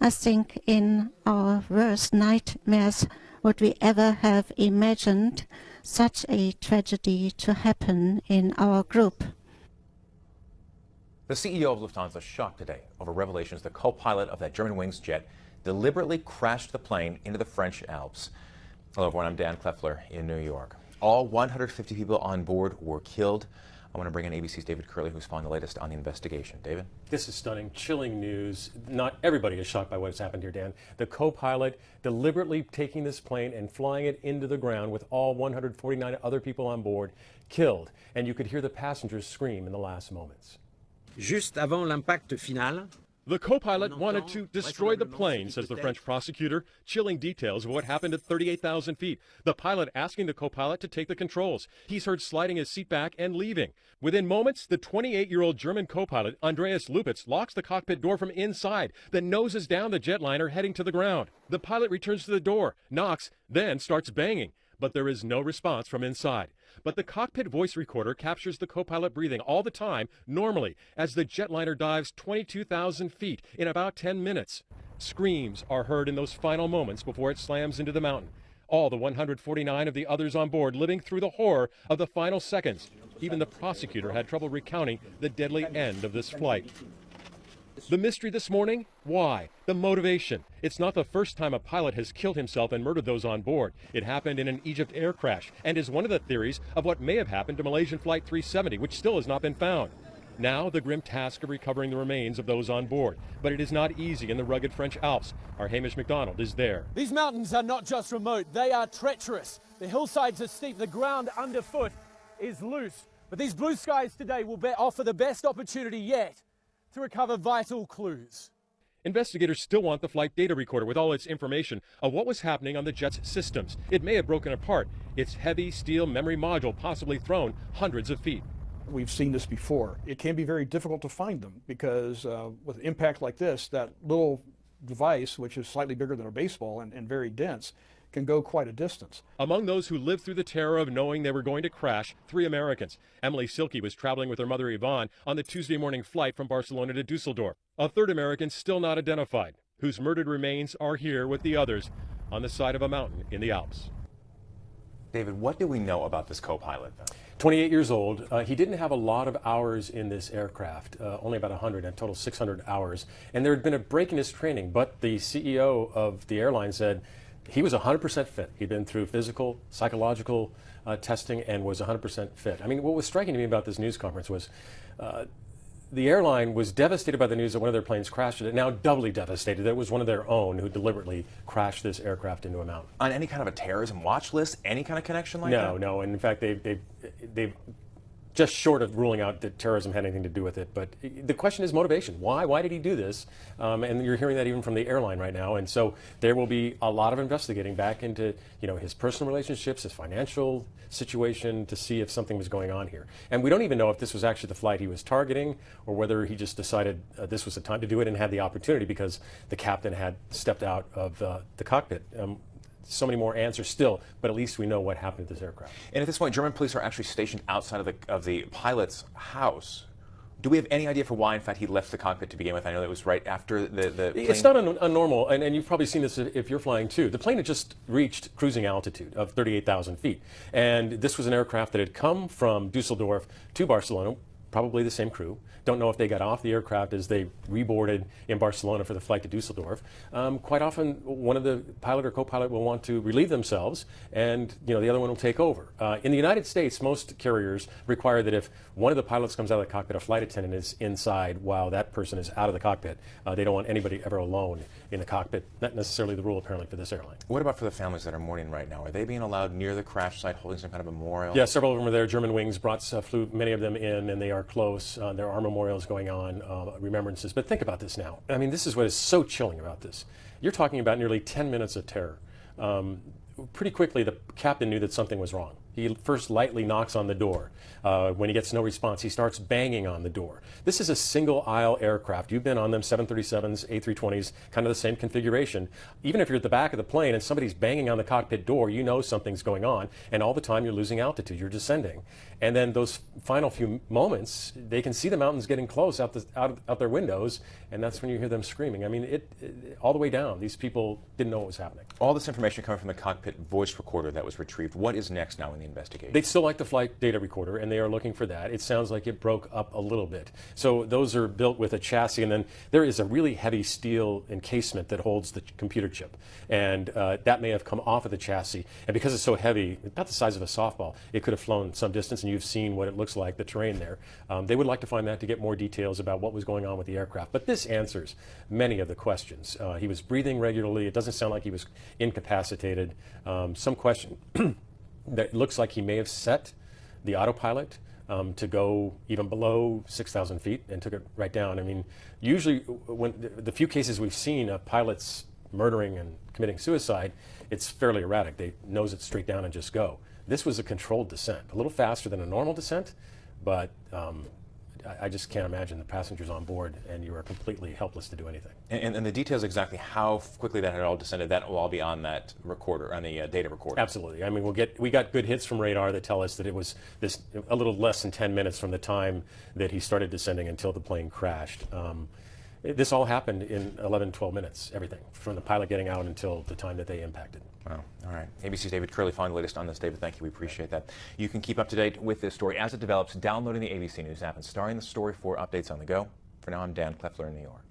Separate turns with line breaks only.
I think in our worst nightmares would we ever have imagined such a tragedy to happen in our group.
The CEO of Lufthansa shocked today over revelations the co-pilot of that Germanwings jet deliberately crashed the plane into the French Alps. Hello everyone, I'm Dan Kleffler in New York. All 150 people on board were killed. I want to bring in ABC's David Curley, who's following the latest on the investigation. David?
This is stunning, chilling news. Not everybody is shocked by what has happened here, Dan. The co-pilot deliberately taking this plane and flying it into the ground with all 149 other people on board killed. And you could hear the passengers scream in the last moments.
Juste avant l'impact final,
the co-pilot wanted to destroy the plane, says the French prosecutor, chilling details of what happened at 38,000 feet. The pilot asking the co-pilot to take the controls. He's heard sliding his seat back and leaving. Within moments, the 28-year-old German co-pilot, Andreas Lupitz, locks the cockpit door from inside, then noses down the jetliner heading to the ground. The pilot returns to the door, knocks, then starts banging. But there is no response from inside. But the cockpit voice recorder captures the co-pilot breathing all the time, normally, as the jetliner dives 22,000 feet in about 10 minutes. Screams are heard in those final moments before it slams into the mountain. All the 149 of the others on board living through the horror of the final seconds. Even the prosecutor had trouble recounting the deadly end of this flight. The mystery this morning? Why? The motivation. It's not the first time a pilot has killed himself and murdered those on board. It happened in an Egypt air crash and is one of the theories of what may have happened to Malaysian Flight 370, which still has not been found. Now, the grim task of recovering the remains of those on board. But it is not easy in the rugged French Alps. Our Hamish McDonald is there.
These mountains are not just remote, they are treacherous. The hillsides are steep, the ground underfoot is loose. But these blue skies today will offer the best opportunity yet to recover vital clues.
Investigators still want the flight data recorder with all its information of what was happening on the jet's systems. It may have broken apart, its heavy steel memory module possibly thrown hundreds of feet.
We've seen this before. It can be very difficult to find them because with impact like this, that little device, which is slightly bigger than a baseball and very dense, can go quite a distance.
Among those who lived through the terror of knowing they were going to crash, 3 Americans. Emily Silke was traveling with her mother Yvonne on the Tuesday morning flight from Barcelona to Dusseldorf. A third American still not identified, whose murdered remains are here with the others on the side of a mountain in the Alps.
David, what do we know about this co-pilot, then?
28 years old. He didn't have a lot of hours in this aircraft, only about 100, a total 600 hours. And there had been a break in his training, but the CEO of the airline said he was 100% fit. He'd been through physical, psychological testing and was 100% fit. I mean, what was striking to me about this news conference was the airline was devastated by the news that one of their planes crashed, and now doubly devastated that it was one of their own who deliberately crashed this aircraft into a mountain.
On any kind of a terrorism watch list, any kind of connection like that?
No. And in fact, they've just short of ruling out that terrorism had anything to do with it. But the question is motivation. Why? Why did he do this? And you're hearing that even from the airline right now. And so there will be a lot of investigating back into, his personal relationships, his financial situation, to see if something was going on here. And we don't even know if this was actually the flight he was targeting or whether he just decided this was the time to do it and had the opportunity because the captain had stepped out of the cockpit. So many more answers still, but at least we know what happened to this aircraft.
And at this point, German police are actually stationed outside of the pilot's house. Do we have any idea for why, in fact, he left the cockpit to begin with? I know that was right after the plane.
It's not unnormal, and you've probably seen this if you're flying too. The plane had just reached cruising altitude of 38,000 feet, and this was an aircraft that had come from Dusseldorf to Barcelona, probably the same crew. Don't know if they got off the aircraft as they reboarded in Barcelona for the flight to Dusseldorf. Quite often, one of the pilot or co-pilot will want to relieve themselves, and the other one will take over. In the United States, most carriers require that if one of the pilots comes out of the cockpit, a flight attendant is inside while that person is out of the cockpit. They don't want anybody ever alone in the cockpit. Not necessarily the rule, apparently, for this airline.
What about for the families that are mourning right now? Are they being allowed near the crash site, holding some kind of memorial?
Yeah, several of them are there. Germanwings flew many of them in, and they are close. There are memorials going on, remembrances. But think about this now. I mean, this is what is so chilling about this. You're talking about nearly 10 minutes of terror. Pretty quickly, the captain knew that something was wrong. He first lightly knocks on the door. When he gets no response, he starts banging on the door. This is a single aisle aircraft. You've been on them, 737s, A320s, kind of the same configuration. Even if you're at the back of the plane and somebody's banging on the cockpit door, you know something's going on, and all the time you're losing altitude, you're descending. And then those final few moments, they can see the mountains getting close out their windows, and that's when you hear them screaming. I mean, all the way down, these people didn't know what was happening.
All this information coming from the cockpit voice recorder that was retrieved. What is next now in the investigation?
They'd still like the flight data recorder, and they are looking for that. It sounds like it broke up a little bit. So those are built with a chassis, and then there is a really heavy steel encasement that holds the computer chip. And that may have come off of the chassis. And because it's so heavy, about the size of a softball, it could have flown some distance, and you've seen what it looks like, the terrain there. They would like to find that to get more details about what was going on with the aircraft. But this answers many of the questions. He was breathing regularly. It doesn't sound like he was incapacitated. Some question that looks like he may have set the autopilot to go even below 6,000 feet and took it right down. I mean, usually when the few cases we've seen of pilots murdering and committing suicide, it's fairly erratic. They nose it straight down and just go. This was a controlled descent, a little faster than a normal descent, but I just can't imagine the passengers on board, and you are completely helpless to do anything.
And the details exactly how quickly that had all descended, that will all be on that recorder, on the data recorder.
Absolutely. I mean, we got good hits from radar that tell us that it was a little less than 10 minutes from the time that he started descending until the plane crashed. This all happened in 11, 12 minutes, everything, from the pilot getting out until the time that they impacted.
Wow. All right. ABC's David Curley following the latest on this. David, thank you. We appreciate that. You can keep up to date with this story as it develops, downloading the ABC News app and starring the Story 4 updates on the go. For now, I'm Dan Kleffler in New York.